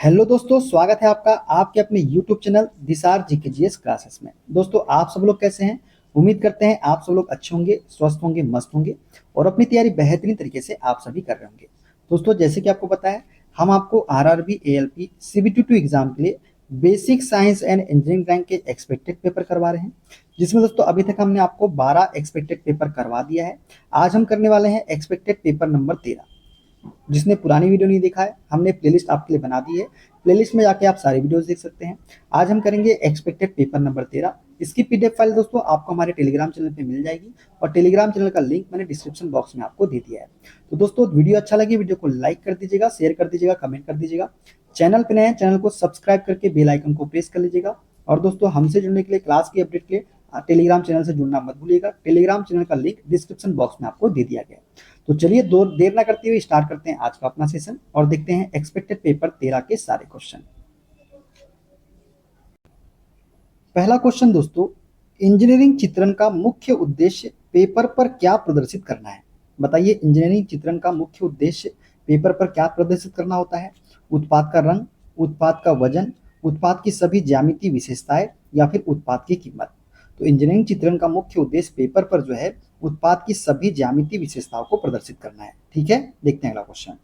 Hello दोस्तों, स्वागत है आपका आपके अपने YouTube चैनल दिसार जीकेजीएस क्लासेस में। दोस्तों, आप सब लोग कैसे हैं? उम्मीद करते हैं आप सब लोग अच्छे होंगे, स्वस्थ होंगे, मस्त होंगे और अपनी तैयारी बेहतरीन तरीके से आप सभी कर रहे होंगे। दोस्तों, जैसे कि आपको पता है, हम आपको आरआरबी, एएलपी, सीबीटी2 एग्जाम के लिए basic science and engineering rank के एक्सपेक्टेड पेपर करवा रहे हैं, जिसमें दोस्तों अभी तक हमने आपको 12 एक्सपेक्टेड पेपर करवा दिया है। आज हम करने वाले हैं एक्सपेक्टेड पेपर नंबर 13। जिसने पुरानी वीडियो नहीं देखा है, हमने प्लेलिस्ट आपके लिए बना दी है। प्लेलिस्ट में जाके आप सारे वीडियोस देख सकते हैं। आज हम करेंगे एक्सपेक्टेड पेपर नंबर 13। इसकी पीडीएफ फाइल दोस्तों आपको हमारे टेलीग्राम चैनल पे मिल जाएगी और टेलीग्राम चैनल का लिंक मैंने डिस्क्रिप्शन बॉक्स में आपको दे दिया है। तो दोस्तों, वीडियो अच्छा लगे वीडियो को लाइक कर दीजिएगा, शेयर कर दीजिएगा, कमेंट कर दीजिएगा। चैनल पे नए हैं, चैनल को सब्सक्राइब करके बेल आइकन को प्रेस कर लीजिएगा। और दोस्तों, हमसे जुड़ने के लिए, क्लास की अपडेट के लिए टेलीग्राम चैनल से जुड़ना मत भूलिएगा। टेलीग्राम चैनल का लिंक डिस्क्रिप्शन बॉक्स में आपको दे दिया गया है। तो चलिए देर ना करते हुए स्टार्ट करते हैं आज का अपना सेशन और देखते हैं एक्सपेक्टेड पेपर 13 के सारे क्वेश्चन। पहला क्वेश्चन दोस्तों, इंजीनियरिंग चित्रण का मुख्य उद्देश्य पेपर पर क्या प्रदर्शित करना है? बताइए, इंजीनियरिंग चित्रण का मुख्य उद्देश्य पेपर पर क्या प्रदर्शित करना होता है? उत्पाद का रंग, उत्पाद का वजन, उत्पाद की सभी ज्यामितीय विशेषताएं या फिर उत्पाद की कीमत। तो इंजीनियरिंग चित्रण का मुख्य उद्देश्य पेपर पर जो है उत्पाद की सभी ज्यामितीय विशेषताओं को प्रदर्शित करना है। ठीक है, देखते हैं अगला क्वेश्चन।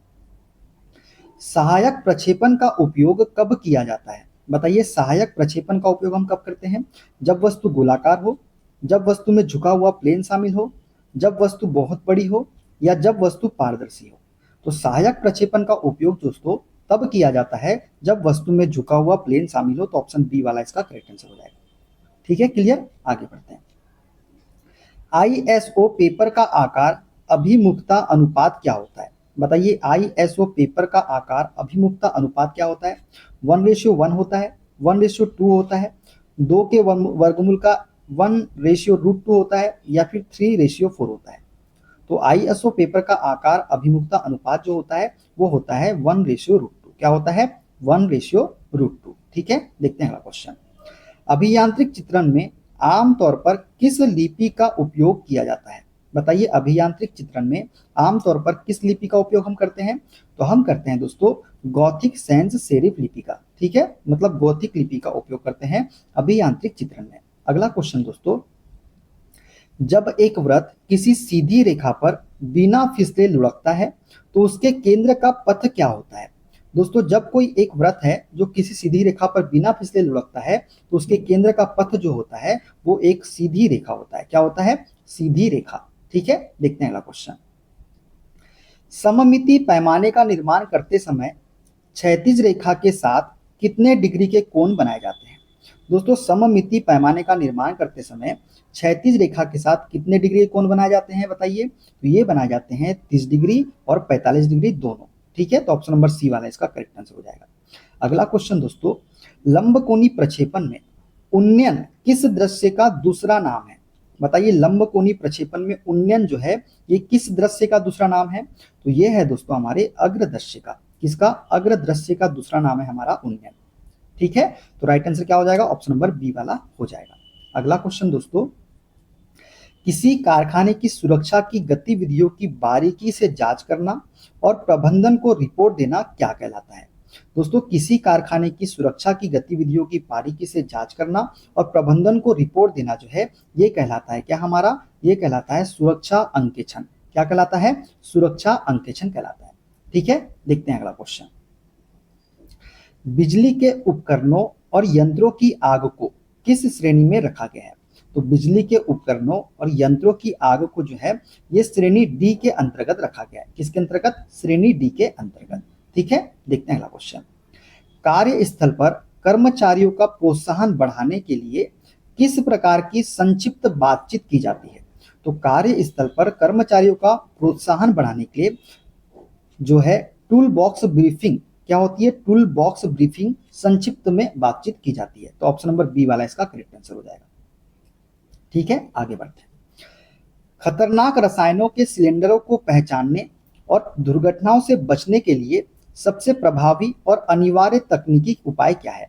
सहायक प्रक्षेपण का उपयोग कब किया जाता है? बताइए, सहायक प्रक्षेपण का उपयोग हम कब करते हैं? जब वस्तु गोलाकार हो, जब वस्तु में झुका हुआ प्लेन शामिल हो, जब वस्तु बहुत बड़ी हो या जब वस्तु पारदर्शी हो। तो सहायक प्रक्षेपण का उपयोग दोस्तों तब किया जाता है जब वस्तु में झुका हुआ प्लेन शामिल हो। तो ऑप्शन बी वाला इसका करेक्ट आंसर हो जाएगा। ठीक है, क्लियर, आगे बढ़ते हैं। आईएसओ पेपर का आकार अभिमुखता अनुपात क्या होता है? बताइए, आईएसओ पेपर का आकार अभिमुखता अनुपात क्या होता है? 1:1 होता है, 1:2 होता है, 2 के वर्गमूल का 1:√2 होता है या फिर 3:4 होता है। तो आईएसओ पेपर का आकार अभिमुखता अनुपात जो होता है वो होता है 1:√2। क्या होता है? 1:√2। ठीक है, देखते हैं अगला क्वेश्चन। अभियांत्रिक चित्रण में आमतौर पर किस लिपि का उपयोग किया जाता है? बताइए, अभियांत्रिक चित्रण में आमतौर पर किस लिपि का उपयोग हम करते हैं? तो हम करते हैं दोस्तों गॉथिक सैंस सेरिफ लिपि का। ठीक है, मतलब गॉथिक लिपि का उपयोग करते हैं अभियांत्रिक चित्रण में। अगला क्वेश्चन दोस्तों, जब एक वृत्त किसी सीधी रेखा पर बिना फिसले लुढ़कता है तो उसके केंद्र का पथ क्या होता है? दोस्तों, जब कोई एक वृत्त है जो किसी सीधी रेखा पर बिना फिसले लुढ़कता है तो उसके केंद्र का पथ जो होता है वो एक सीधी रेखा होता है। क्या होता है? सीधी रेखा। ठीक है, देखते हैं अगला क्वेश्चन। सममिति पैमाने का निर्माण करते समय क्षैतिज रेखा के साथ कितने डिग्री के कोण बनाए जाते हैं? दोस्तों, सममिति पैमाने का निर्माण करते समय क्षैतिज रेखा के साथ कितने डिग्री के कोण बनाए जाते हैं? बताइए, तो ये बनाए जाते हैं 30 डिग्री और 45 डिग्री दोनों। ठीक है, तो ऑप्शन नंबर सी वाला इसका करेक्ट आंसर हो जाएगा। अगला क्वेश्चन दोस्तों, लंबकोणी प्रक्षेपण में उन्नयन किस दृश्य का दूसरा नाम है? बताइए, लंबकोणी प्रक्षेपण में उन्नयन जो है ये किस दृश्य का दूसरा नाम है? तो ये है दोस्तों हमारे अग्रदृश्य का। किसका? अग्रदृश्य का दूसरा नाम है हमारा उन्नयन। ठीक है, तो राइट आंसर क्या हो जाएगा? ऑप्शन नंबर बी वाला हो जाएगा। अगला क्वेश्चन दोस्तों, किसी कारखाने की सुरक्षा की गतिविधियों की बारीकी से जांच करना और प्रबंधन को रिपोर्ट देना क्या कहलाता है? दोस्तों, किसी कारखाने की सुरक्षा की गतिविधियों की बारीकी से जांच करना और प्रबंधन को रिपोर्ट देना जो है ये कहलाता है क्या हमारा? ये कहलाता है सुरक्षा अंकेक्षण। क्या कहलाता है? सुरक्षा अंकेक्षण कहलाता है। ठीक है, देखते हैं अगला क्वेश्चन। बिजली के उपकरणों और यंत्रों की आग को किस श्रेणी में रखा गया है? तो बिजली के उपकरणों और यंत्रों की आग को जो है ये श्रेणी डी के अंतर्गत रखा गया है। किसके अंतर्गत? श्रेणी डी के अंतर्गत। ठीक है, देखते हैं अगला क्वेश्चन। कार्यस्थल पर कर्मचारियों का प्रोत्साहन बढ़ाने के लिए किस प्रकार की संक्षिप्त बातचीत की जाती है? तो कार्यस्थल पर कर्मचारियों का प्रोत्साहन बढ़ाने के लिए जो है टूल बॉक्स ब्रीफिंग क्या होती है? टूल बॉक्स ब्रीफिंग संक्षिप्त में बातचीत की जाती है। तो ऑप्शन नंबर बी वाला इसका करेक्ट आंसर हो जाएगा। ठीक है, आगे बढ़ते हैं। खतरनाक रसायनों के सिलेंडरों को पहचानने और दुर्घटनाओं से बचने के लिए सबसे प्रभावी और अनिवार्य तकनीकी उपाय क्या है?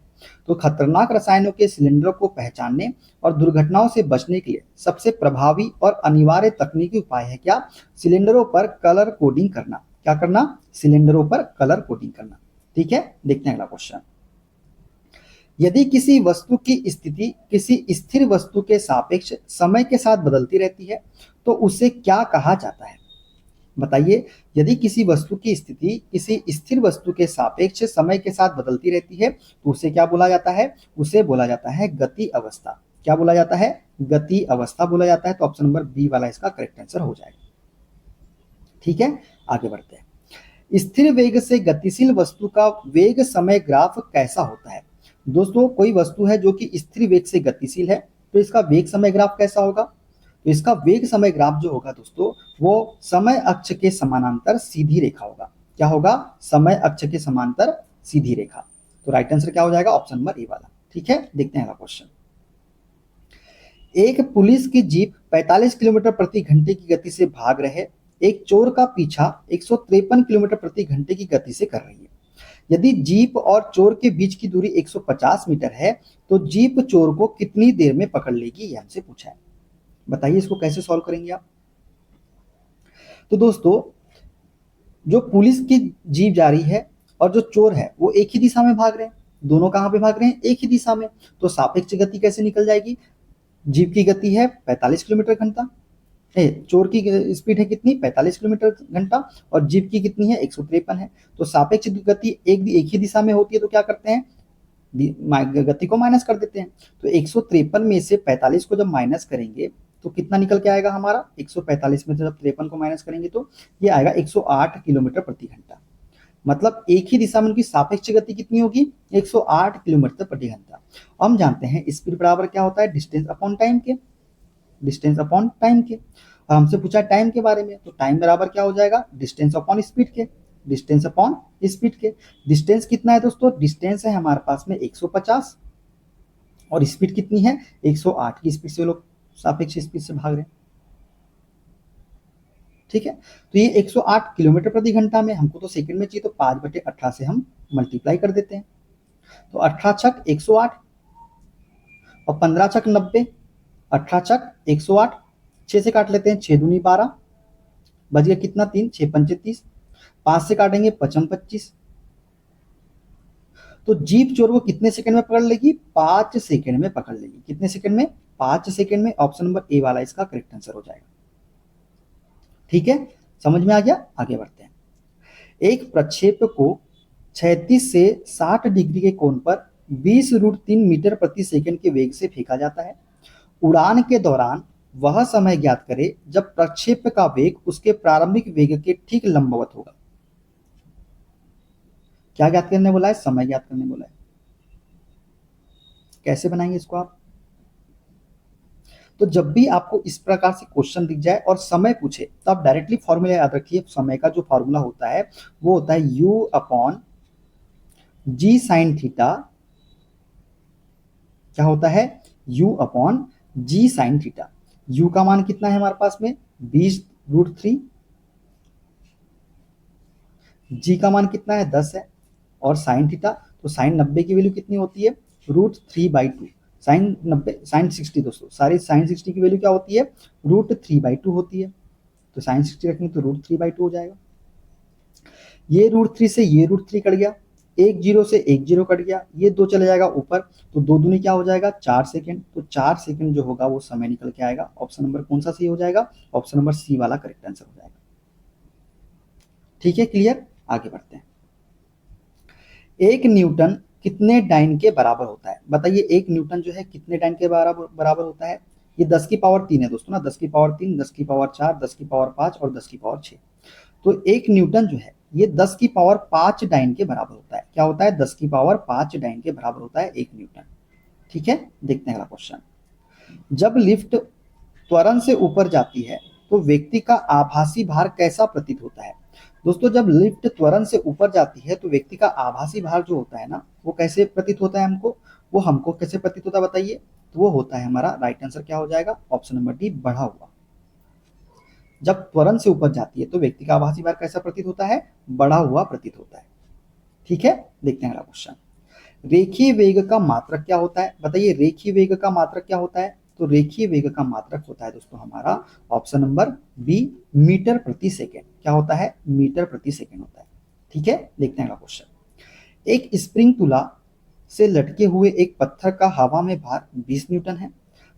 तो खतरनाक रसायनों के सिलेंडरों को पहचानने और दुर्घटनाओं से बचने के लिए सबसे प्रभावी और अनिवार्य तकनीकी उपाय है क्या? सिलेंडरों पर कलर कोडिंग करना। क्या करना? सिलेंडरों पर कलर कोडिंग करना। ठीक है, देखते हैं अगला क्वेश्चन। यदि किसी वस्तु की स्थिति किसी स्थिर वस्तु के सापेक्ष समय के साथ बदलती रहती है तो उसे क्या कहा जाता है? बताइए, यदि किसी वस्तु की स्थिति किसी स्थिर वस्तु के सापेक्ष समय के साथ बदलती रहती है तो उसे क्या बोला जाता है? उसे बोला जाता है गति अवस्था। क्या बोला जाता है? गति अवस्था बोला जाता है। तो ऑप्शन नंबर बी वाला इसका करेक्ट आंसर हो जाएगा। ठीक है, आगे बढ़ते हैं। स्थिर वेग से गतिशील वस्तु का वेग समय ग्राफ कैसा होता है? दोस्तों, कोई वस्तु है जो कि स्थिर वेग से गतिशील है तो इसका वेग समय ग्राफ कैसा होगा? तो इसका वेग समय ग्राफ जो होगा दोस्तों, वो समय अक्ष के समानांतर सीधी रेखा होगा। क्या होगा? समय अक्ष के समांतर सीधी रेखा। तो राइट आंसर क्या हो जाएगा? ऑप्शन नंबर ए वाला। ठीक है, देखते हैं अगला क्वेश्चन। एक पुलिस की जीप 45 किलोमीटर प्रति घंटे की गति से भाग रहे एक चोर का पीछा 153 किलोमीटर प्रति घंटे की गति से कर रही है। यदि जीप और चोर के बीच की दूरी 150 मीटर है तो जीप चोर को कितनी देर में पकड़ लेगी, ये हमसे पूछा है। बताइए इसको कैसे सॉल्व करेंगे आप? तो दोस्तों, जो पुलिस की जीप जा रही है और जो चोर है वो एक ही दिशा में भाग रहे हैं। दोनों कहां पे भाग रहे हैं? एक ही दिशा में। तो सापेक्ष गति कैसे निकल जाएगी? जीप की गति है 45 किलोमीटर घंटा, चोर की स्पीड है कितनी? 45 किलोमीटर घंटा, और जीप की कितनी है? 153 है। तो सापेक्ष गति एक ही दिशा में होती है तो क्या करते हैं? गति को माइनस कर देते हैं। तो 153 में से 45 को जब माइनस करेंगे तो कितना निकल के आएगा हमारा? 145 में से जब 53 को माइनस करेंगे तो ये आएगा 108 किलोमीटर प्रति घंटा। मतलब एक ही दिशा में उनकी सापेक्ष गति कितनी होगी? 108 किलोमीटर प्रति घंटा। हम जानते हैं स्पीड बराबर क्या होता है? डिस्टेंस अपॉन टाइम के। डिस्टेंस अपॉन टाइम के। और हमसे पूछा टाइम के बारे में, तो टाइम बराबर क्या हो जाएगा? डिस्टेंस अपॉन स्पीड के। डिस्टेंस अपॉन स्पीड के। डिस्टेंस कितना है दोस्तों? डिस्टेंस है हमारे पास में 150 और स्पीड कितनी है? 108 की स्पीड से लोग सापेक्ष स्पीड से भाग रहे हैं। ठीक है, तो ये 108 किलोमीटर प्रति घंटा में, हमको तो सेकंड में चाहिए तो 5/18 से हम मल्टीप्लाई कर देते हैं। तो 18 छक 108 और 15 छक 90, 18 छक 108, 6 से काट लेते हैं, 6 दूनी 12, बच गया कितना? 3, 6 पंचे 30, 5 से काटेंगे 55 25। तो जीप चोर को कितने सेकंड में पकड़ लेगी? 5 सेकंड में पकड़ लेगी। कितने सेकंड में? 5 सेकंड में। ऑप्शन नंबर ए वाला इसका करेक्ट आंसर हो जाएगा। ठीक है, समझ में आ गया? आगे बढ़ते हैं। एक प्रक्षेप को 36 से 60 डिग्री के कोण पर 20√3 मीटर प्रति सेकंड के वेग से फेंका जाता है। उड़ान के दौरान वह समय ज्ञात करे जब प्रक्षेप का वेग उसके प्रारंभिक वेग के ठीक लंबवत होगा। क्या ज्ञात करने बोला है? समय ज्ञात करने बोला है। कैसे बनाएंगे इसको आप? तो जब भी आपको इस प्रकार से क्वेश्चन दिख जाए और समय पूछे तो आप डायरेक्टली फॉर्मूला याद रखिए। समय का जो फॉर्मूला होता है वो होता है u अपॉन जी साइन थीटा। क्या होता है? u अपॉन जी साइन थीटा। u का मान कितना है हमारे पास में? 20√3। g का मान कितना है? 10 है। और साइन थीटा, तो साइन 90 की वैल्यू कितनी होती है? √3/2। साइन 90, साइन 60 दोस्तों, सारी साइन 60 की वैल्यू क्या होती है? √3/2 होती है। तो साइन 60 रखेंगे तो √3/2 हो जाएगा। ये √3 से ये √3 कट गया, एक जीरो से एक जीरो कट गया, ये 2 चले जाएगा ऊपर, तो 2 दूनी क्या हो जाएगा? 4 सेकंड। तो 4 सेकंड जो होगा वो समय निकल के आएगा। ऑप्शन नंबर कौन सा सही हो जाएगा? ऑप्शन नंबर सी वाला करेक्ट आंसर हो जाएगा। ठीक है, क्लियर? आगे बढ़ते हैं। एक न्यूटन कितने डाइन के बराबर होता है? बताइए, एक न्यूटन जो है कितने डाइन के बराबर होता है? ये 10 की पावर 3 है दोस्तों ना, 10 की पावर 3, 10 की पावर 4, 10 की पावर 5 और 10 की पावर 6। तो एक न्यूटन जो है ये 10 की पावर 5 डाइन के बराबर होता है। क्या होता है? 10 की पावर 5 डाइन के बराबर होता है एक न्यूटन। ठीक है, देखते हैं अगला क्वेश्चन। जब लिफ्ट त्वरण से ऊपर जाती है तो व्यक्ति का आभासी भार कैसा प्रतीत होता है? दोस्तों, जब लिफ्ट त्वरण से ऊपर जाती है तो व्यक्ति का आभासी भार जो होता है ना, वो कैसे प्रतीत होता है हमको? वो हमको कैसे प्रतीत होता है बताइए? तो वो होता है हमारा राइट आंसर क्या हो जाएगा? ऑप्शन नंबर डी, बढ़ा हुआ। जब त्वरण से ऊपर जाती है तो व्यक्ति का आभासी भार कैसा प्रतीत होता है? बढ़ा हुआ प्रतीत होता है। ठीक है, देखते हैं अगला क्वेश्चन। रेखीय वेग का मात्रक क्या होता है? बताइए, रेखीय वेग का मात्रक क्या होता है? तो रेखीय वेग का मात्रक होता है दोस्तों हमारा ऑप्शन नंबर बी, मीटर प्रति सेकंड। क्या होता है? मीटर प्रति सेकंड होता है। ठीक है, देखते हैं अगला क्वेश्चन। एक स्प्रिंग तुला से लटके हुए एक पत्थर का हवा में भार 20 न्यूटन है।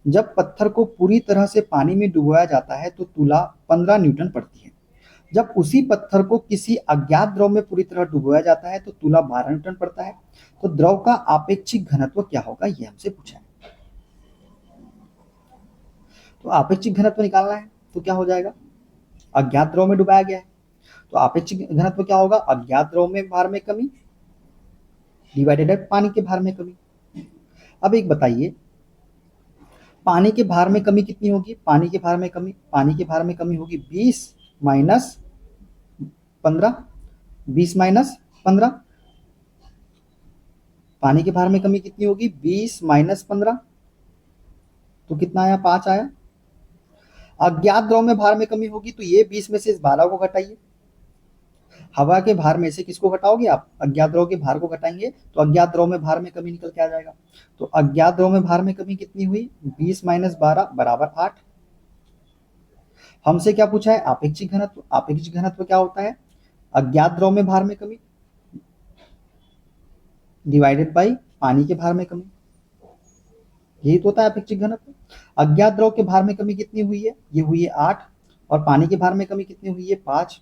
जब पत्थर को पूरी तरह से पानी में डुबोया जाता है तो तुला 15 न्यूटन पड़ती है। जब उसी पत्थर को किसी अज्ञात द्रव में पूरी तरह डुबोया जाता है तो तुला 12 न्यूटन पड़ता है। तो द्रव का आपेक्षिक घनत्व क्या होगा, ये हमसे पूछा है। तो आपेक्षिक घनत्व निकालना है तो क्या हो जाएगा, अज्ञात द्रव में डुबाया गया है तो आपेक्षिक घनत्व क्या होगा, अज्ञात द्रव में भार में कमी डिवाइडेड बाय पानी के भार में कमी। अब एक बताइए, पानी के भार में कमी कितनी होगी, पानी के भार में कमी होगी 20 माइनस 15, 20 माइनस 15। पानी के भार में कमी कितनी होगी, 20 माइनस 15, तो कितना आया, 5 आया। अज्ञात द्रव में भार में कमी होगी तो ये 20 में से इस 12 को घटाइए। हवा के भार में से किसको घटाओगे आप, अज्ञात द्रव के भार को घटाएंगे तो अज्ञात द्रव में भार में कमी निकल के आ जाएगा। तो अज्ञात द्रव में भार में कमी कितनी हुई, 20 माइनस 12 बराबर 8। हमसे क्या पूछा है, आपेक्षिक घनत्व। आपेक्षिक घनत्व क्या होता है, अज्ञात द्रव में भार में कमी डिवाइडेड बाई पानी के भार में कमी, यही तो होता है आपेक्षिक घनत्व। अज्ञात द्रव के भार में कमी कितनी हुई है, ये हुई है 8, और पानी के भार में कमी कितनी हुई है, 5।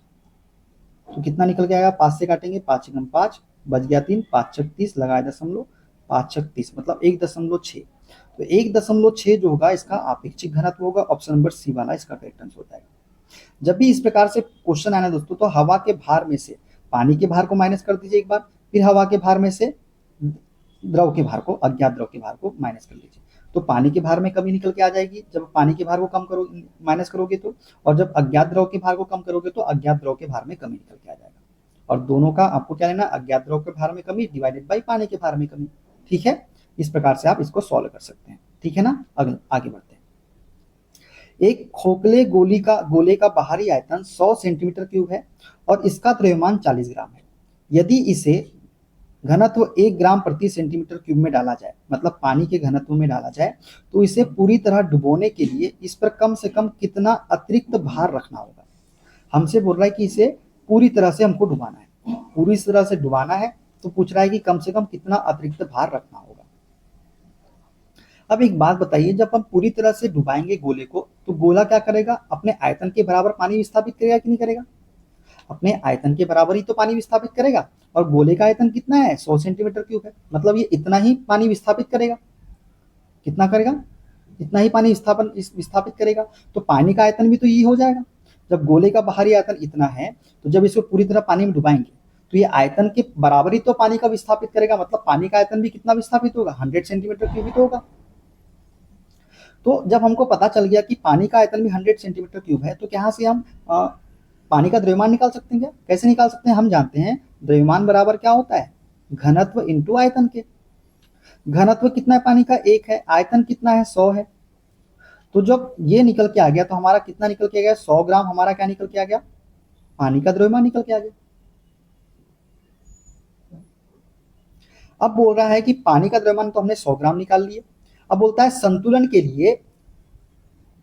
तो कितना निकल के आएगा, 5 से काटेंगे, 5 एकम 5, बच गया 3, 5 छक 30, लगाए दशमलव, 5 छक 30 मतलब 1.6। तो 1.6 जो होगा इसका आपेक्षिक घनत्व होगा। ऑप्शन नंबर सी वाला इसका करेक्ट आंसर होता है। जब भी इस प्रकार से क्वेश्चन आना दोस्तों तो हवा के भार में से पानी के भार को माइनस कर दीजिए एक बार, फिर हवा के भार में से द्रव के भार को, अज्ञात द्रव के भार को माइनस कर लीजिए। तो पानी के भार में कमी निकल के आ जाएगी जब पानी के भार को कम करोगे, माइनस करोगे तो, और जब अज्ञात द्रव के भार को कम करोगे तो अज्ञात द्रव के भार में कमी निकल के आ जाएगा। और दोनों का आपको क्या लेना, अज्ञात द्रव के भार में कमी डिवाइडेड बाई पानी के भार में कमी। ठीक है, इस प्रकार से आप इसको सॉल्व कर सकते हैं। ठीक है ना, आगे बढ़ते हैं। एक खोखले गोले का बाहरी आयतन 100 सेंटीमीटर क्यूब है और इसका द्रव्यमान 40 ग्राम है। यदि इसे घनत्व 1 ग्राम प्रति सेंटीमीटर क्यूब में डाला जाए, मतलब पानी के घनत्व में डाला जाए, तो इसे पूरी तरह डुबोने के लिए इस पर कम से कम कितना अतिरिक्त भार रखना होगा। हमसे बोल रहा है कि इसे पूरी तरह से हमको डुबाना है, पूरी तरह से डुबाना है, तो पूछ रहा है कि कम से कम कितना अतिरिक्त भार रखना होगा। अब एक बात बताइए, जब हम पूरी तरह से डुबाएंगे गोले को तो गोला क्या करेगा, अपने आयतन के बराबर पानी विस्थापित करेगा कि नहीं करेगा, अपने आयतन के बराबर ही तो पानी विस्थापित करेगा। और गोले का आयतन कितना है, 100 सेंटीमीटर क्यूब है, मतलब ये इतना ही पानी विस्थापित करेगा। कितना करेगा, इतना ही पानी विस्थापित करेगा। तो पानी का आयतन भी तो यही हो जाएगा। जब गोले का बाहरी आयतन इतना है तो जब इसको पूरी तरह पानी में डुबाएंगे तो ये आयतन के बराबर ही तो पानी का विस्थापित करेगा, मतलब पानी का आयतन भी कितना विस्थापित होगा, 100 सेंटीमीटर क्यूब ही तो होगा। तो जब हमको पता चल गया कि पानी का आयतन भी 100 सेंटीमीटर क्यूब है, तो यहाँ से हम पानी का द्रव्यमान निकाल सकते हैं क्या, कैसे निकाल सकते हैं, हम जानते हैं द्रव्यमान बराबर क्या होता है, घनत्व इंटू आयतन के। घनत्व कितना है पानी का, 1 है, आयतन कितना है, 100 है। तो जब ये निकल के आ गया तो हमारा कितना निकल के आ गया, 100 ग्राम हमारा क्या निकल के आ गया, पानी का द्रव्यमान निकल के आ गया। अब बोल रहा है कि पानी का द्रव्यमान तो हमने 100 ग्राम निकाल लिए। अब बोलता है संतुलन के लिए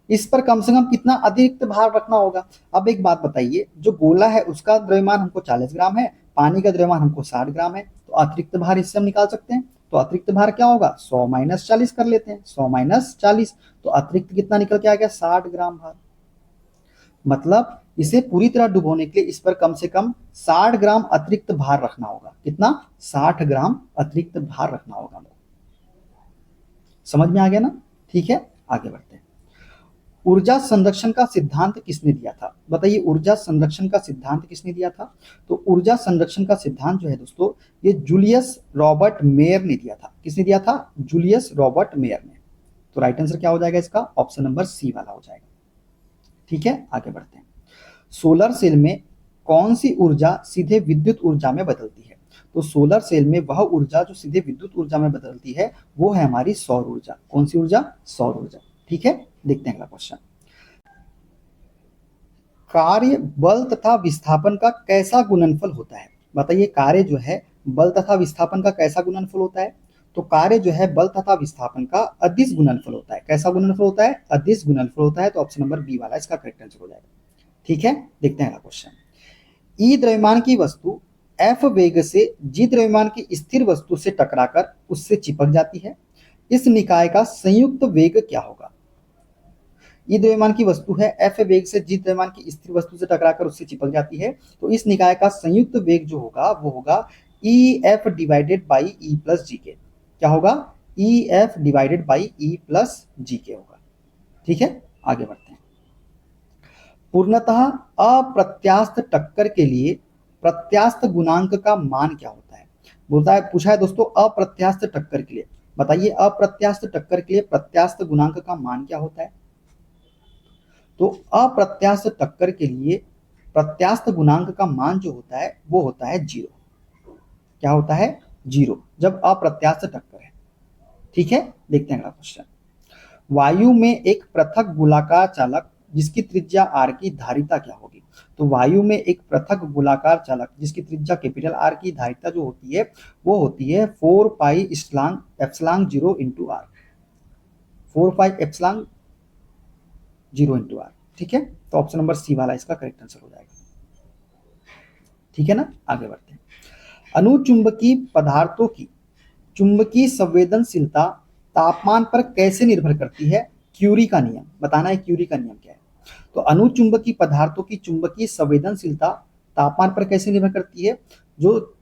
इस पर कम से कम कितना अतिरिक्त भार रखना होगा। अब एक बात बताइए, जो गोला है उसका द्रव्यमान हमको 40 ग्राम है, पानी का द्रव्यमान हमको 60 ग्राम है, तो अतिरिक्त भार इससे हम निकाल सकते हैं। तो अतिरिक्त भार क्या होगा, 100 माइनस 40 कर लेते हैं, 100 माइनस 40, तो अतिरिक्त कितना निकल के आ गया, 60 ग्राम भार। मतलब इसे पूरी तरह डुबोने के लिए इस पर कम से कम 60 ग्राम अतिरिक्त भार रखना होगा। कितना, 60 ग्राम अतिरिक्त भार रखना होगा। समझ में आ गया ना, ठीक है, आगे बढ़ते हैं। ऊर्जा संरक्षण का सिद्धांत किसने दिया था, बताइए ऊर्जा संरक्षण का सिद्धांत किसने दिया था। तो ऊर्जा संरक्षण का सिद्धांत जो है दोस्तों, ये जूलियस रॉबर्ट मेयर ने दिया था। किसने दिया था, जूलियस रॉबर्ट मेयर ने। तो राइट आंसर क्या हो जाएगा इसका, ऑप्शन नंबर सी वाला हो जाएगा। ठीक है, आगे बढ़ते हैं। सोलर सेल में कौन सी ऊर्जा सीधे विद्युत ऊर्जा में बदलती है। तो सोलर सेल में वह ऊर्जा जो सीधे विद्युत ऊर्जा में बदलती है वो है हमारी सौर ऊर्जा। कौन सी ऊर्जा, सौर ऊर्जा। ठीक है, देखते हैं अगला क्वेश्चन। कार्य बल तथा विस्थापन का कैसा गुणनफल होता है, बताइए कार्य जो है बल तथा विस्थापन का कैसा गुणनफल होता है। तो कार्य जो है बल तथा विस्थापन का अदिश गुणनफल होता है। कैसा गुणनफल होता है, अदिश गुणनफल होता है। तो ऑप्शन नंबर बी वाला इसका करेक्ट आंसर हो जाएगा। ठीक है, देखते हैं अगला क्वेश्चन। ई द्रव्यमान की वस्तु F वेग से जी द्रव्यमान की स्थिर वस्तु से टकराकर उससे चिपक जाती है, इस निकाय का संयुक्त वेग क्या होगा? ई द्रव्यमान की वस्तु है, F वेग से जी द्रव्यमान की स्थिर वस्तु से टकराकर उससे चिपक जाती है, तो इस निकाय का संयुक्त वेग जो होगा वो होगा EF divided by E plus G के। क्या होगा? EF divided by E plus G के होगा। ठीक है, आगे बढ़ते हैं। पूर्णतः अप्रत्यास्थ टक्कर के लिए प्रत्यास्थ गुणांक का मान क्या होता है? बोलता है, पूछा है दोस्तों, अप्रत्यास्थ टक्कर के लिए बताइए, अप्रत्यास्थ टक्कर के लिए प्रत्यास्थ गुणांक का मान क्या होता है? तो अप्रत्यास्थ टक्कर के लिए प्रत्यास्थ गुणांक का मान जो होता है वो होता है 0। क्या होता है? 0, जब अप्रत्यास्थ टक्कर है। ठीक है, देखते हैं अगला क्वेश्चन। वायु में एक पृथक गोलाकार चालक जिसकी त्रिज्या r की धारिता क्या होगी? तो वायु में एक पृथक गोलाकार चालक जिसकी त्रिज्या कैपिटल R की धारिता जो होती है वो होती है 4 pi epsilon 0 into R. 4 pi epsilon 0 into R. ठीक है, तो ऑप्शन नंबर सी वाला इसका करेक्ट आंसर हो जाएगा। ठीक है ना, आगे बढ़ते हैं। अनुचुंबकीय पदार्थों की चुंबकीय संवेदनशीलता तापमान पर कैसे निर्भर करती है? क्यूरी का नियम बताना है, क्यूरी का नियम क्या है? तो अनुचुंबकीय पदार्थों की चुंबकीय संवेदनशीलता तापमान पर कैसे निर्भर करती है? जो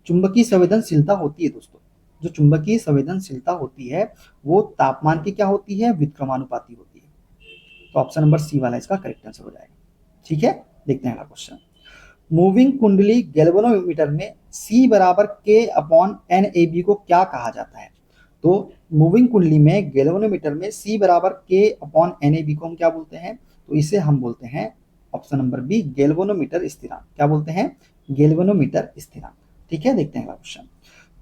चुंबकीय संवेदनशीलता होती है दोस्तों, जो चुंबकीय संवेदनशीलता होती है वो तापमान की क्या होती है? व्युत्क्रमानुपाती होती है। तो ऑप्शन नंबर सी वाला इसका करेक्ट आंसर हो जाएगा। ठीक है, देखते हैं अगला क्वेश्चन। मूविंग कुंडली गैल्वेनोमीटर में C बराबर K अपॉन NAB को क्या कहा जाता है? तो मूविंग कुंडली में गैल्वेनोमीटर में C बराबर K अपॉन NAB को हम क्या बोलते हैं? तो इसे हम बोलते हैं ऑप्शन नंबर बी गैल्वेनोमीटर स्थिरांक। क्या बोलते हैं? गैल्वेनोमीटर स्थिरांक। ठीक है, देखते हैं अगला क्वेश्चन।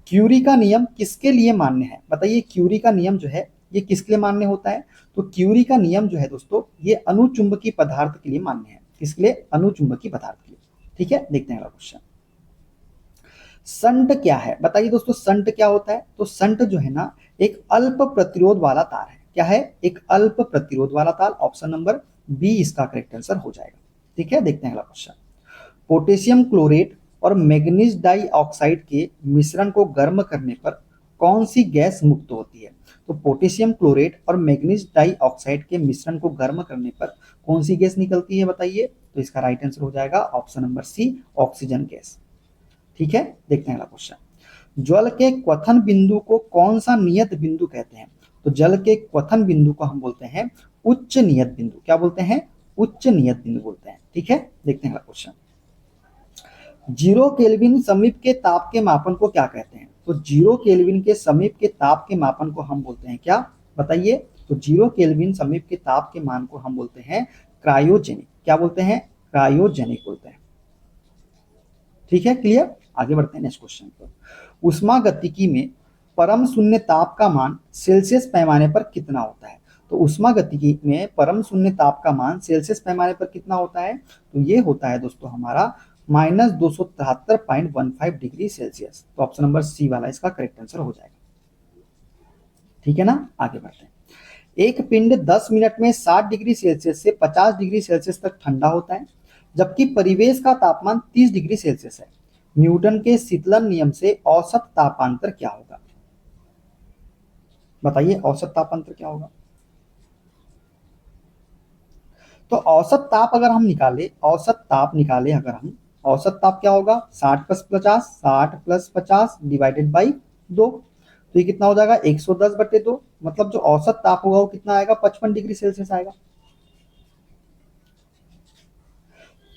क्यूरी का नियम किसके लिए मान्य है? बताइए, क्यूरी का नियम जो है ये किसके लिए मान्य होता है? तो क्यूरी का नियम जो है दोस्तों ये अनुचुंबकीय पदार्थ के लिए मान्य है। किसके लिए? अनुचुंबकीय पदार्थ के लिए। ठीक है, देखते हैं अगला क्वेश्चन। संट क्या है? बताइए दोस्तों, संट क्या होता है? तो संट जो है ना एक अल्प प्रतिरोध वाला तार है। क्या है? एक अल्प प्रतिरोध वाला तार। ऑप्शन नंबर बी इसका करेक्ट आंसर हो जाएगा। ठीक है, देखते हैं अगला क्वेश्चन। पोटेशियम क्लोरेट और मैग्नीज डाइऑक्साइड के मिश्रण को गर्म करने पर कौन सी गैस मुक्त होती है? तो पोटेशियम क्लोरेट और मैग्नीज डाइऑक्साइड के मिश्रण को गर्म करने पर कौन सी गैस निकलती है बताइए? तो इसका राइट आंसर हो जाएगा option number C, oxygen gas. ठीक है, देखते हैं अगला क्वेश्चन। जल के क्वथन बिंदु को कौन सा नियत बिंदु कहते हैं? तो जल के क्वथन बिंदु को हम बोलते हैं उच्च नियत बिंदु। क्या बोलते हैं? उच्च नियत बिंदु बोलते हैं। ठीक है, देखते हैं अगला क्वेश्चन। 0 केल्विन समीप के ताप के मापन को क्या कहते हैं? तो 0 केल्विन के समीप के ताप के मापन को हम बोलते हैं क्या? बताइए। तो 0 केल्विन समीप के ताप के मान को हम बोलते हैं क्रायोजेनिक। क्या बोलते हैं? क्रायोजेनिक बोलते हैं। ठीक है, क्लियर? आगे बढ़ते हैं नेक्स्ट क्वेश्चन पर। ऊष्मागतिकी में परम शून्य ताप का मान सेल्सियस पैमाने पर कितना होता है? तो ऊष्मागतिकी में परम शून्य ताप का मान सेल्सियस पैमाने पर कितना होता है? तो ये होता है दोस्तों हमारा -273.15 डिग्री सेल्सियस। तो ऑप्शन नंबर सी वाला इसका करेक्ट आंसर हो जाएगा। ठीक है ना, आगे बढ़ते हैं। एक पिंड 10 मिनट में 60 डिग्री सेल्सियस से 50 डिग्री सेल्सियस तक ठंडा होता है, जबकि परिवेश का तापमान 30 डिग्री सेल्सियस है। न्यूटन के शीतलन नियम से औसत तापांतर क्या होगा? बताइए, औसत तापांतर क्या होगा? तो औसत ताप अगर हम निकाले, औसत ताप निकाले अगर हम, औसत ताप क्या होगा? 60 प्लस 50, 60 प्लस 50 डिवाइडेड बाई 2। तो ये कितना हो जाएगा? 110/2। मतलब जो औसत ताप होगा वो कितना आएगा? 55 डिग्री सेल्सियस आएगा।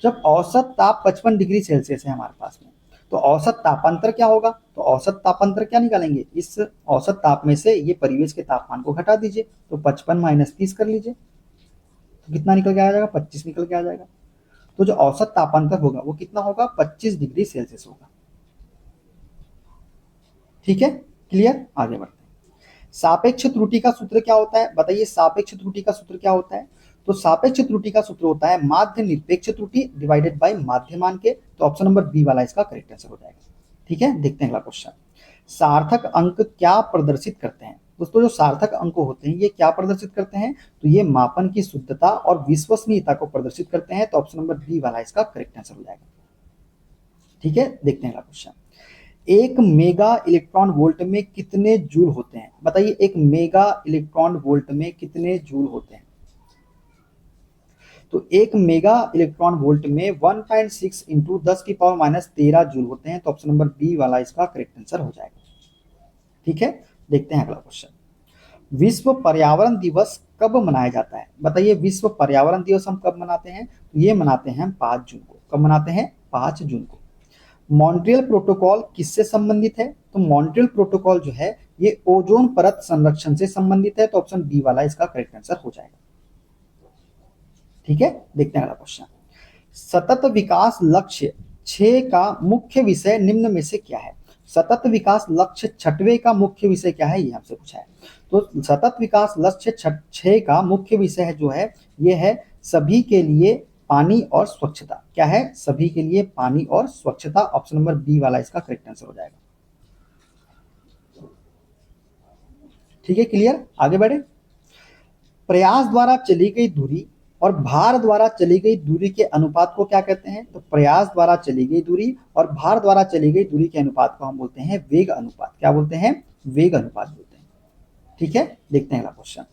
जब औसत ताप 55 डिग्री सेल्सियस है हमारे पास में, तो औसत तापांतर क्या होगा? तो औसत तापांतर क्या निकालेंगे? इस औसत ताप में से ये परिवेश के तापमान को घटा दीजिए, तो 55 माइनस 30 कर लीजिए, तो कितना निकल के आ जाएगा? 25 निकल के आ जाएगा। तो जो औसत तापांतर होगा वो कितना होगा? 25 डिग्री सेल्सियस होगा। ठीक है, क्लियर? आगे बढ़ते हैं। सापेक्ष त्रुटि का सूत्र क्या होता है? बताइए, सापेक्ष त्रुटि का सूत्र क्या होता है? तो सापेक्ष त्रुटि का सूत्र होता है माध्य निरपेक्ष त्रुटि डिवाइडेड बाय माध्यमान के। तो ऑप्शन नंबर बी वाला इसका करेक्ट आंसर हो जाएगा। ठीक है, देखते हैं अगला क्वेश्चन। सार्थक अंक क्या प्रदर्शित करते हैं? दोस्तों, जो सार्थक अंक होते हैं ये क्या प्रदर्शित करते हैं? तो ये मापन की शुद्धता और विश्वसनीयता को प्रदर्शित करते हैं। तो ऑप्शन नंबर बी वाला इसका करेक्ट आंसर हो जाएगा। ठीक है, देखते हैं अगला क्वेश्चन। एक मेगा इलेक्ट्रॉन वोल्ट में कितने जूल होते हैं? बताइए, एक मेगा इलेक्ट्रॉन वोल्ट में कितने जूल होते हैं? तो एक मेगा इलेक्ट्रॉन वोल्ट में 1.6 इंटू 10⁻13 जूल होते हैं। तो ऑप्शन नंबर बी वाला इसका करेक्ट आंसर हो जाएगा। ठीक है, देखते हैं अगला क्वेश्चन। विश्व पर्यावरण दिवस कब मनाया जाता है? बताइए, विश्व पर्यावरण दिवस हम कब मनाते हैं? तो ये मनाते हैं 5 जून को। कब मनाते हैं? 5 जून को। मॉन्ट्रियल प्रोटोकॉल किससे संबंधित है? तो मॉन्ट्रियल प्रोटोकॉल जो है ये ओजोन परत संरक्षण से संबंधित है। तो ऑप्शन बी वाला इसका करेक्ट आंसर हो जाएगा। ठीक है, देखते हैं अगला क्वेश्चन। सतत विकास लक्ष्य 6 का मुख्य विषय निम्न में से क्या है? सतत विकास लक्ष्य 6वें का मुख्य विषय क्या है, ये हमसे पूछा है। तो सतत विकास लक्ष्य 6 का मुख्य विषय जो है ये है सभी के लिए पानी और स्वच्छता। क्या है? सभी के लिए पानी और स्वच्छता। ऑप्शन नंबर बी वाला इसका करेक्ट आंसर हो जाएगा। ठीक है, क्लियर, आगे बढ़े। प्रयास द्वारा चली गई दूरी और भार द्वारा चली गई दूरी के अनुपात को क्या कहते हैं? तो प्रयास द्वारा चली गई दूरी और भार द्वारा चली गई दूरी के अनुपात को हम बोलते हैं वेग अनुपात। क्या बोलते हैं? वेग अनुपात बोलते हैं। ठीक है, देखते हैं अगला क्वेश्चन।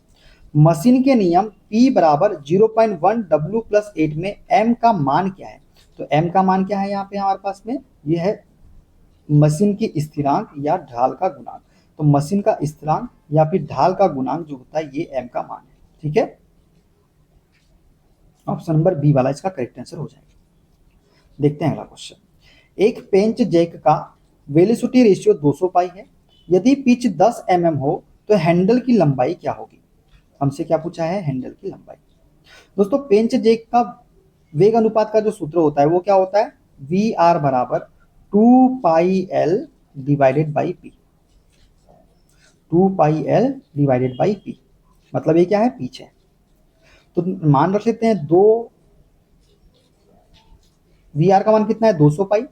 मशीन के नियम P बराबर 0.1 W प्लस 8 में M का मान क्या है? तो M का मान क्या है यहाँ पे हमारे पास में? ये है मशीन की स्थिरांक या ढाल का गुणांक। तो मशीन का स्थिरांक या फिर ढाल का गुणांक जो होता है ये M का मान है। ठीक है, ऑप्शन नंबर बी वाला इसका करेक्ट आंसर हो जाएगा। देखते हैं अगला क्वेश्चन। एक पेंच जैक का वेलोसिटी रेशियो 200 पाई है। यदि पिच 10 mm हो तो हैंडल की लंबाई क्या होगी? हमसे क्या पूछा है? हैंडल की लंबाई। दोस्तों, पेंच जैक का वेग अनुपात का जो सूत्र होता है वो क्या होता है? वी आर बराबर 2πl divided by P. 2πl divided by P मतलब ये क्या है? पिच है। तो मान रख लेते हैं दो, वी आर का मान कितना है? 200 पाई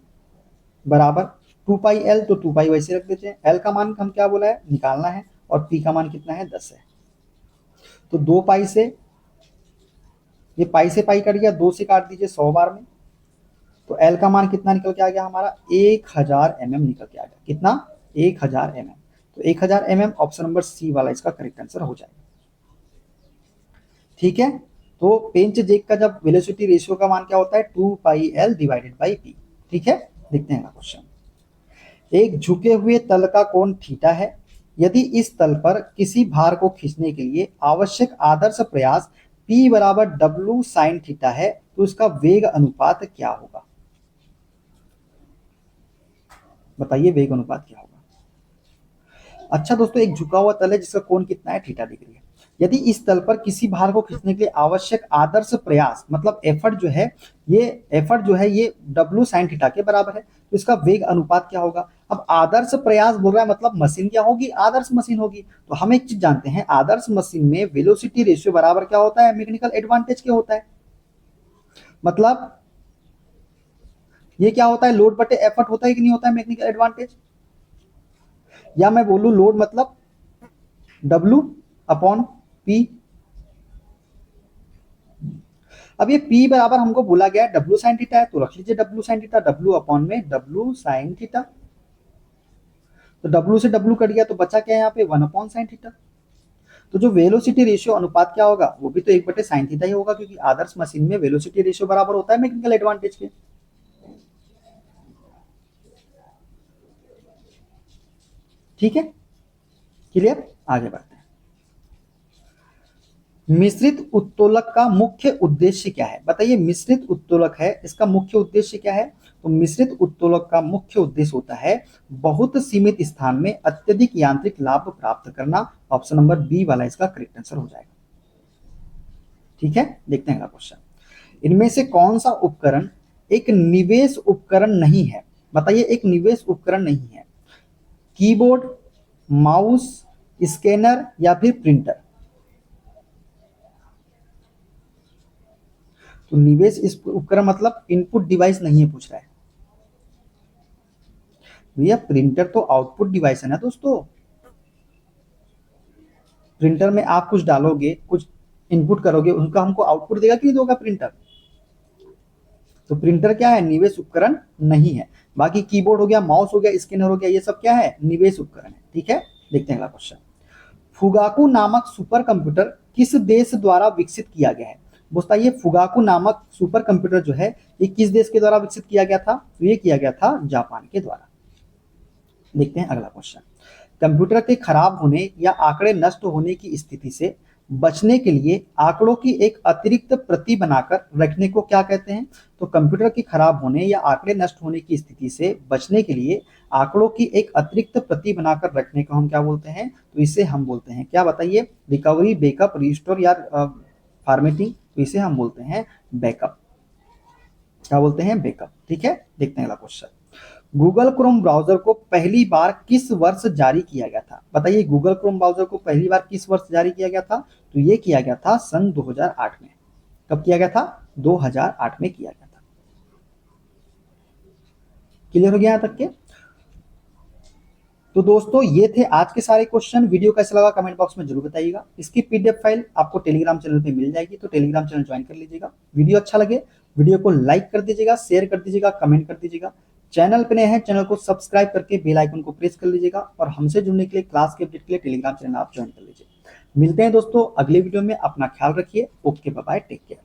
बराबर 2πl। तो 2 पाई वैसे रख देते हैं। एल का मान हम क्या बोला है? निकालना है। और पी का मान कितना है? 10 है। तो 2 पाई से ये पाई से पाई कट गया, 2 से काट दीजिए 100 बार में। तो एल का मान कितना निकल के आ गया हमारा? 1000 mm निकल के आ गया। कितना? 1000 mm। तो 1000 mm ऑप्शन नंबर सी वाला इसका करेक्ट आंसर हो जाएगा। ठीक है, तो पेंच जेक का जब वेलोसिटी रेशियो का मान क्या होता है? 2πl divided by P. ठीक है, देखते हैं क्वेश्चन। एक झुके हुए तल का कोण थीटा है। यदि इस तल पर किसी भार को खींचने के लिए आवश्यक आदर्श प्रयास P बराबर W साइन थीटा है तो इसका वेग अनुपात क्या होगा? बताइए, वेग अनुपात क्या होगा? अच्छा दोस्तों, एक झुका हुआ तल है जिसका कोण कितना है? थीटा डिग्री है। यदि इस तल पर किसी भार को खींचने के लिए आवश्यक आदर्श प्रयास मतलब एफर्ट जो है ये W साइन थीटा के बराबर है तो इसका वेग अनुपात क्या होगा? अब आदर्श प्रयास बोल रहा है मतलब मशीन क्या होगी? आदर्श मशीन होगी। तो हम एक चीज जानते हैं, आदर्श मशीन में वेलोसिटी रेशियो बराबर क्या होता है? मैकेनिकल एडवांटेज के होता है। मतलब ये क्या होता है? लोड बटे एफर्ट होता है कि नहीं होता है मैकेनिकल एडवांटेज? या मैं बोलूं लोड मतलब W अपॉन P। अब ये P बराबर हमको बोला गया है W साइन थीटा है तो रख लीजिए W sine theta, W upon में W साइन थीटा। तो W से W कट गया तो बचा क्या है यहाँ पे? 1 अपॉन साइन थीटा। तो जो वेलोसिटी रेशियो अनुपात क्या होगा? वो भी तो 1 बटे साइन थीटा ही होगा क्योंकि आदर्श मशीन में वेलोसिटी रेशियो बराबर होता है मैकेनिकल एडवांटेज के। ठीक है, क्लियर, आगे बढ़ते हैं। मिश्रित उत्तोलक का मुख्य उद्देश्य क्या है? बताइए, मिश्रित उत्तोलक है इसका मुख्य उद्देश्य क्या है? तो मिश्रित उत्तोलक का मुख्य उद्देश्य होता है बहुत सीमित स्थान में अत्यधिक यांत्रिक लाभ प्राप्त करना। ऑप्शन नंबर बी वाला इसका करेक्ट आंसर हो जाएगा। ठीक है, देखते हैं अगला क्वेश्चन। इनमें से कौन सा उपकरण एक निवेश उपकरण नहीं है? बताइए, एक निवेश उपकरण नहीं है। कीबोर्ड, माउस, स्कैनर या फिर प्रिंटर? तो निवेश इस उपकरण मतलब इनपुट डिवाइस नहीं है पूछ रहा है भैया। प्रिंटर तो आउटपुट डिवाइस है ना दोस्तों। प्रिंटर में आप कुछ डालोगे, कुछ इनपुट करोगे, उनका हमको आउटपुट देगा कि नहीं देगा प्रिंटर? तो प्रिंटर क्या है, निवेश उपकरण नहीं है। बाकी कीबोर्ड हो गया, माउस हो गया, स्कैनर हो गया, ये सब क्या है, निवेश उपकरण है। ठीक है, देखते हैं अगला क्वेश्चन। फुगाकू नामक सुपर कंप्यूटर किस देश द्वारा विकसित किया गया है? दोस्तों ये फुगाकू नामक सुपर कंप्यूटर जो है ये किस देश के द्वारा विकसित किया गया था? तो ये किया गया था जापान के द्वारा। देखते हैं अगला क्वेश्चन। कंप्यूटर के खराब होने या आंकड़े नष्ट होने की स्थिति से बचने के लिए आंकड़ों की एक अतिरिक्त प्रति बनाकर रखने को क्या कहते हैं? तो कंप्यूटर के खराब होने या आंकड़े नष्ट होने की स्थिति से बचने के लिए आंकड़ों की एक अतिरिक्त प्रति बनाकर रखने को हम क्या बोलते हैं? तो इसे हम बोलते हैं क्या, बताइए? रिकवरी, बैकअप, रिस्टोर या फॉर्मेटिंग? तो इसे हम बोलते हैं बैकअप। क्या बोलते हैं? बैकअप। ठीक है, देखते हैं अगला क्वेश्चन। गूगल क्रोम ब्राउजर को पहली बार किस वर्ष जारी किया गया था? बताइए, गूगल क्रोम ब्राउजर को पहली बार किस वर्ष जारी किया गया था? तो ये किया गया था सन 2008 में। कब किया गया था? 2008 में किया गया था। क्लियर हो गया यहां तक के? तो दोस्तों ये थे आज के सारे क्वेश्चन। वीडियो कैसा लगा कमेंट बॉक्स में जरूर बताइएगा। इसकी पीडीएफ फाइल आपको टेलीग्राम चैनल पे मिल जाएगी, तो टेलीग्राम चैनल ज्वाइन कर लीजिएगा। वीडियो अच्छा लगे वीडियो को लाइक कर दीजिएगा, शेयर कर दीजिएगा, कमेंट कर दीजिएगा। चैनल पे नए हैं चैनल को सब्सक्राइब करके बेल आइकन को प्रेस कर लीजिएगा, और हमसे जुड़ने के लिए, क्लास के अपडेट के लिए टेलीग्राम चैनल आप ज्वाइन कर लीजिए। मिलते हैं दोस्तों अगले वीडियो में। अपना ख्याल रखिए। Okay, bye bye, take care.